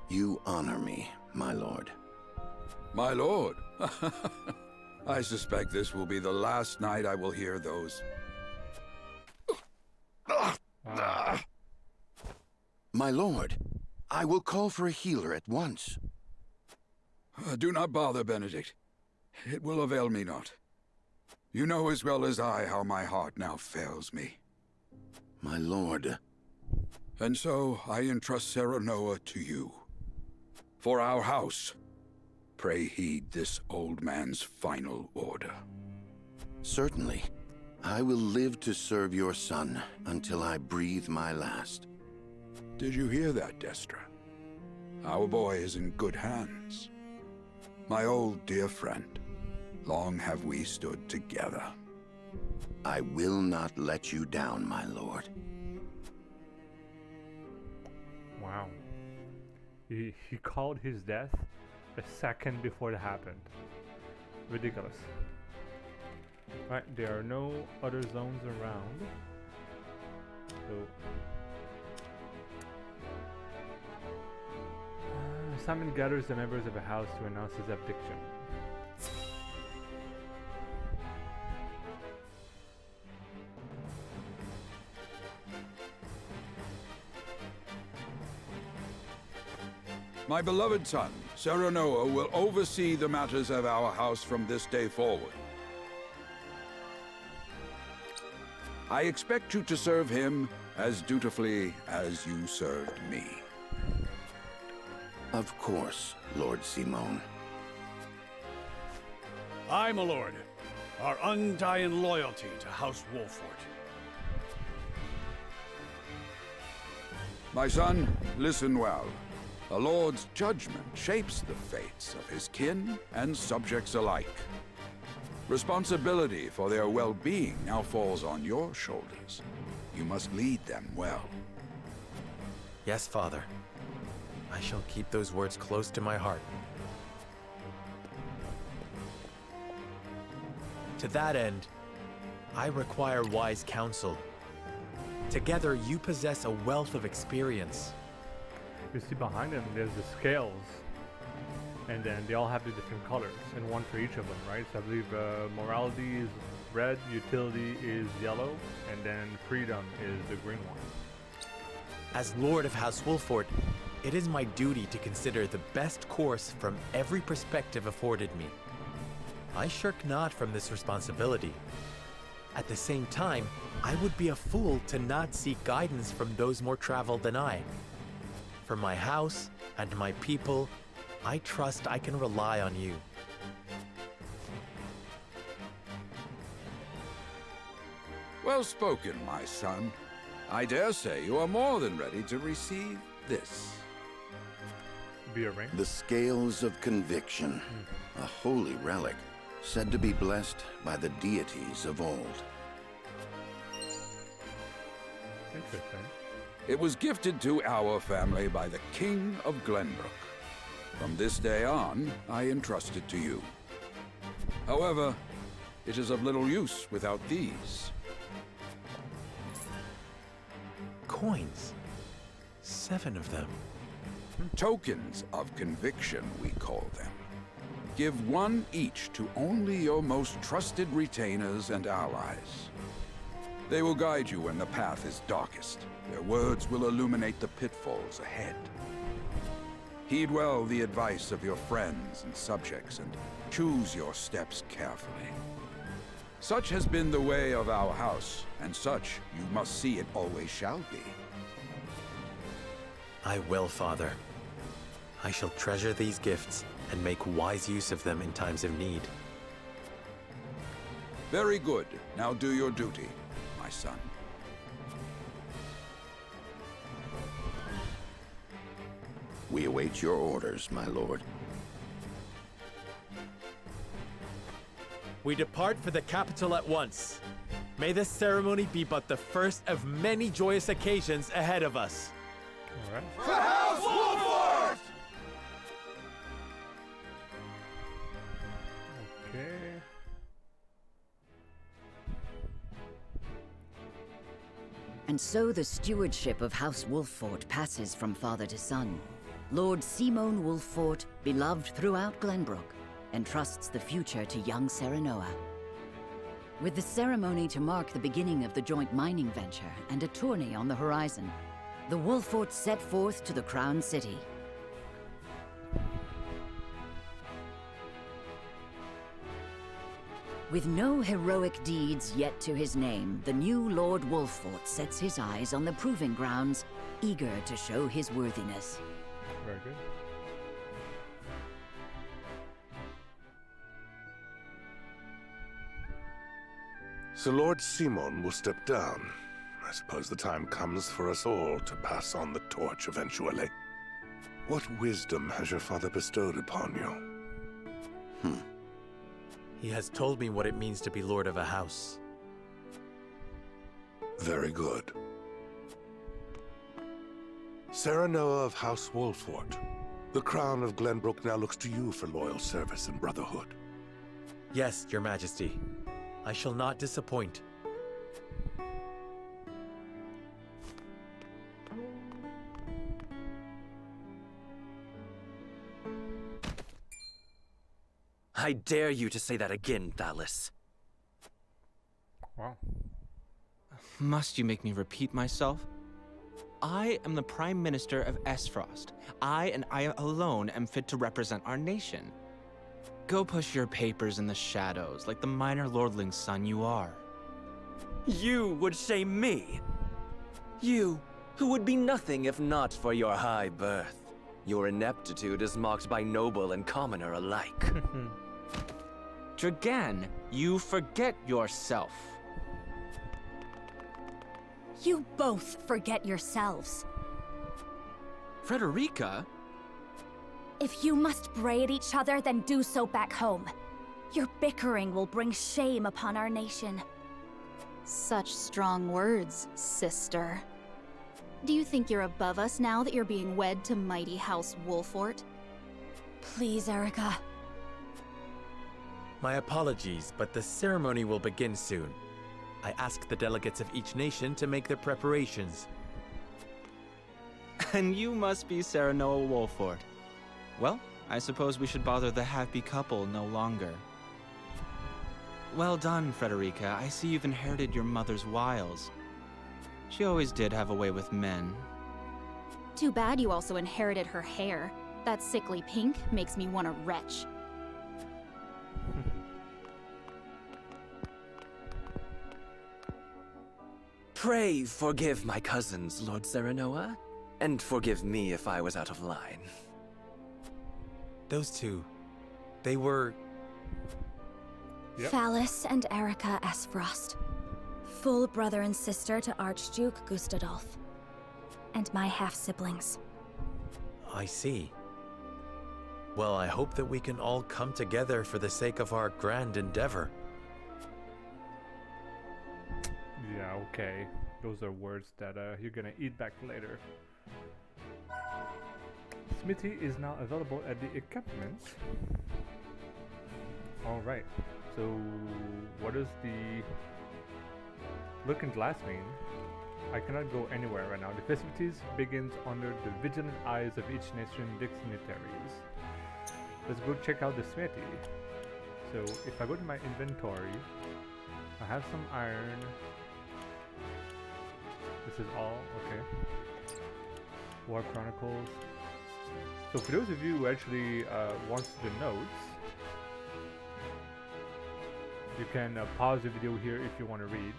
You honor me, my lord. My lord? I suspect this will be the last night I will hear those... My lord, I will call for a healer at once. Do not bother, Benedict. It will avail me not. You know as well as I how my heart now fails me. My lord. And so I entrust Serenoa to you. For our house, pray heed this old man's final order. Certainly. I will live to serve your son until I breathe my last. Did you hear that, Destra? Our boy is in good hands. My old dear friend, long have we stood together. I will not let you down, my lord. Wow. He called his death a second before it happened. Ridiculous. Alright, there are no other zones around. So... Simon gathers the members of a house to announce his abdiction. My beloved son, Serenoa, will oversee the matters of our house from this day forward. I expect you to serve him as dutifully as you served me. Of course, Lord Simone. Aye, my lord. Our undying loyalty to House Wolfort. My son, listen well. A lord's judgment shapes the fates of his kin and subjects alike. Responsibility for their well-being now falls on your shoulders. You must lead them well. Yes, Father. I shall keep those words close to my heart. To that end, I require wise counsel. Together, you possess a wealth of experience. You see behind them, there's the scales. And then they all have the different colors, and one for each of them, right? So I believe morality is red, utility is yellow, and then freedom is the green one. As Lord of House Wolffort, it is my duty to consider the best course from every perspective afforded me. I shirk not from this responsibility. At the same time, I would be a fool to not seek guidance from those more traveled than I. For my house and my people, I trust I can rely on you. Well spoken, my son. I dare say you are more than ready to receive this. Be a ring? The Scales of Conviction, a holy relic, said to be blessed by the deities of old. Interesting. It was gifted to our family by the King of Glenbrook. From this day on, I entrust it to you. However, it is of little use without these. Coins. 7 of them. Tokens of conviction, we call them. Give one each to only your most trusted retainers and allies. They will guide you when the path is darkest. Their words will illuminate the pitfalls ahead. Heed well the advice of your friends and subjects, and choose your steps carefully. Such has been the way of our house, and such you must see it always shall be. I will, Father. I shall treasure these gifts and make wise use of them in times of need. Very good. Now do your duty, my son. We await your orders, my lord. We depart for the capital at once. May this ceremony be but the first of many joyous occasions ahead of us. All right. For House Wolffort! Okay. And so the stewardship of House Wolffort passes from father to son. Lord Simon Wolffort, beloved throughout Glenbrook, entrusts the future to young Serenoa. With the ceremony to mark the beginning of the joint mining venture and a tourney on the horizon, the Wolfforts set forth to the Crown City. With no heroic deeds yet to his name, the new Lord Wolffort sets his eyes on the proving grounds, eager to show his worthiness. Very good. So Lord Simon will step down. I suppose the time comes for us all to pass on the torch eventually. What wisdom has your father bestowed upon you? He has told me what it means to be lord of a house. Very good. Serenoa of House Wolffort, the crown of Glenbrook now looks to you for loyal service and brotherhood. Yes, Your Majesty. I shall not disappoint. I dare you to say that again, Thalis. Wow. Must you make me repeat myself? I am the Prime Minister of Esfrost. I and I alone am fit to represent our nation. Go push your papers in the shadows like the minor lordling's son you are. You would shame me. You, who would be nothing if not for your high birth. Your ineptitude is mocked by noble and commoner alike. Dragan, you forget yourself. You both forget yourselves. Frederica? If you must bray at each other, then do so back home. Your bickering will bring shame upon our nation. Such strong words, sister. Do you think you're above us now that you're being wed to mighty House Wolffort? Please, Erica. My apologies, but the ceremony will begin soon. I ask the delegates of each nation to make their preparations. And you must be Serenoa Wolffort. Well, I suppose we should bother the happy couple no longer. Well done, Frederica. I see you've inherited your mother's wiles. She always did have a way with men. Too bad you also inherited her hair. That sickly pink makes me want to retch. Pray forgive my cousins, Lord Serenoa, and forgive me if I was out of line. Those two, they were... Yep. Phallus and Erica Esfrost. Full brother and sister to Archduke Gustadolf. And my half-siblings. I see. Well, I hope that we can all come together for the sake of our grand endeavor. Yeah, okay. Those are words that you're gonna eat back later. Smithy is now available at the encampment. Alright, so what does the looking glass mean? I cannot go anywhere right now. The festivities begins under the vigilant eyes of each nation dignitaries. Let's go check out the smithy. So if I go to my inventory, I have some iron. This is all, okay. War Chronicles. So for those of you who actually wants the notes, you can pause the video here if you want to read.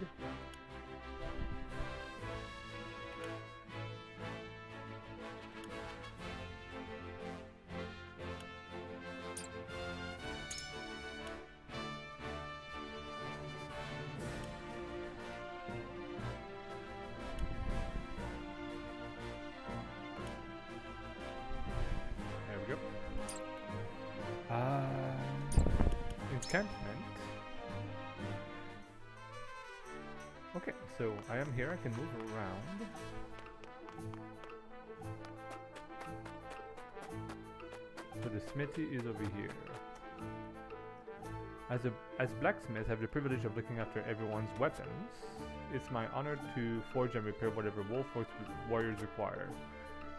Encampment. Okay, so I am here. I can move around. So the smithy is over here. As blacksmith, I have the privilege of looking after everyone's weapons. It's my honor to forge and repair whatever Wolffort warriors require.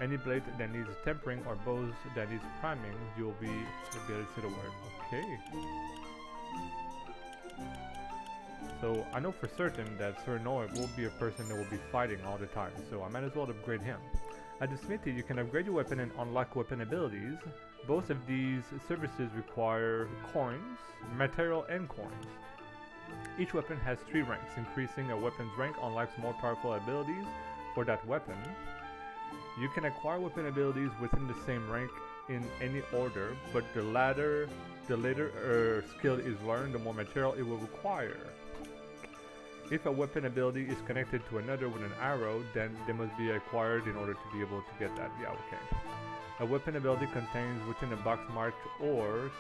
Any blade that needs tempering or bows that needs priming, you'll be able to see the word. Okay. So I know for certain that Serenoa will be a person that will be fighting all the time, so I might as well upgrade him. At the smithy, you can upgrade your weapon and unlock weapon abilities. Both of these services require coins, material, and coins. Each weapon has 3 ranks. Increasing a weapon's rank unlocks more powerful abilities for that weapon. You can acquire weapon abilities within the same rank in any order, but the later skill is learned, the more material it will require. If a weapon ability is connected to another with an arrow, then they must be acquired in order to be able to get that. Yeah, okay. A weapon ability contains within a box marked or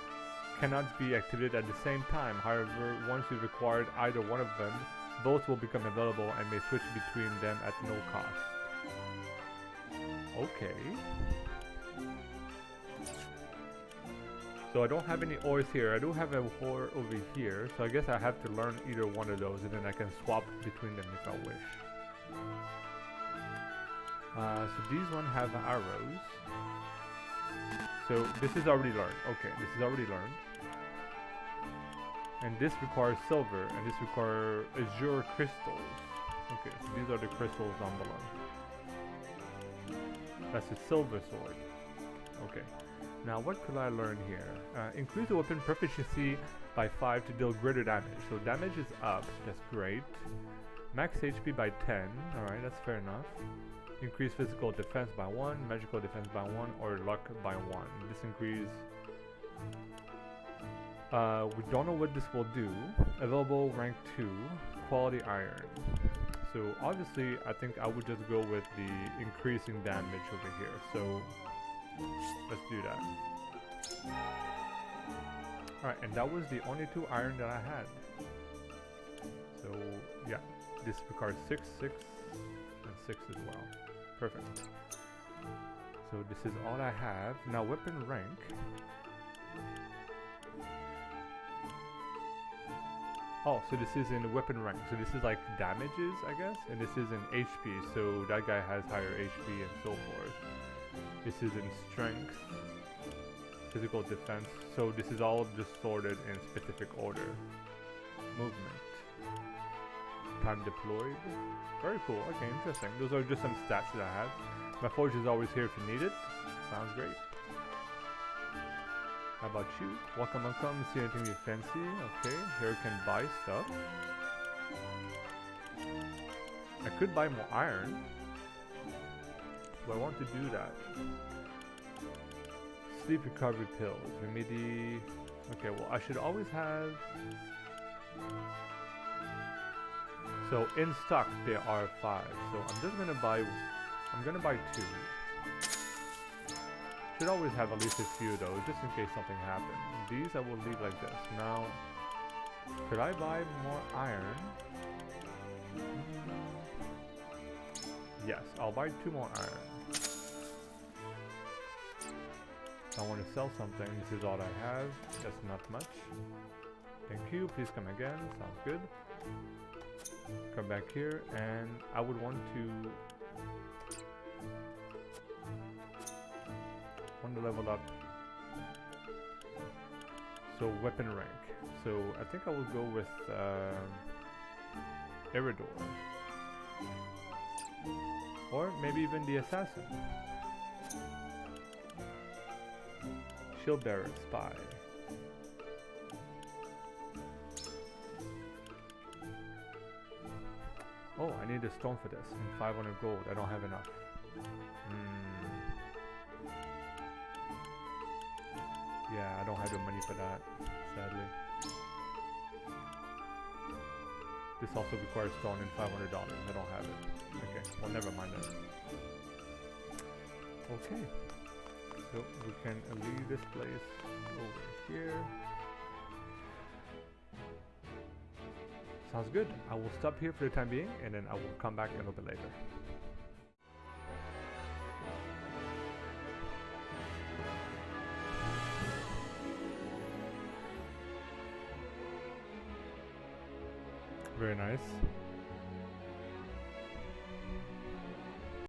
cannot be activated at the same time. However, once you've acquired either one of them, both will become available and may switch between them at no cost. Okay. So I don't have any ores here. I do have a ore over here, so I guess I have to learn either one of those and then I can swap between them if I wish. So these one have arrows. So this is already learned. Okay, this is already learned. And this requires silver, and this requires azure crystals. Okay, so these are the crystals down below. That's a silver sword. Okay. Now what could I learn here? Increase the weapon proficiency by 5 to deal greater damage. So damage is up, that's great. Max HP by 10, alright, that's fair enough. Increase physical defense by 1, magical defense by 1, or luck by 1. This increase... we don't know what this will do. Available rank 2, quality iron. So obviously, I think I would just go with the increasing damage over here. So let's do that. Alright, and that was the only 2 iron that I had. So yeah, this requires 6, 6, and 6 as well. Perfect. So this is all I have. Now weapon rank. Oh, so this is in weapon rank. So this is like damages, I guess, and this is in HP. So that guy has higher HP and so forth. This is in strength, physical defense. So this is all just sorted in specific order. Movement, time deployed. Very cool. Okay, interesting. Those are just some stats that I have. My forge is always here if you need it. Sounds great. How about you? Welcome, welcome. See anything you fancy? Okay, here can buy stuff. I could buy more iron, but I want to do that. Sleep recovery pills. Remedy. Okay, well, I should always have. So in stock there are 5. So I'm just gonna buy. I'm gonna buy 2. Should always have at least a few though, just in case something happens. These I will leave like this. Now, could I buy more iron? Yes, I'll buy 2 more iron. I want to sell something. This is all I have. That's not much. Thank you. Please come again. Sounds good. Come back here, and I would want to level up. So weapon rank. So I think I will go with Eridor, or maybe even the assassin. Shield bearer, spy. Oh, I need a stone for this and 500 gold. I don't have enough. Yeah, I don't have the money for that, sadly. This also requires stone and $500. I don't have it. Okay, well, never mind that. Okay, so we can leave this place over here. Sounds good. I will stop here for the time being, and then I will come back a little bit later. Very nice.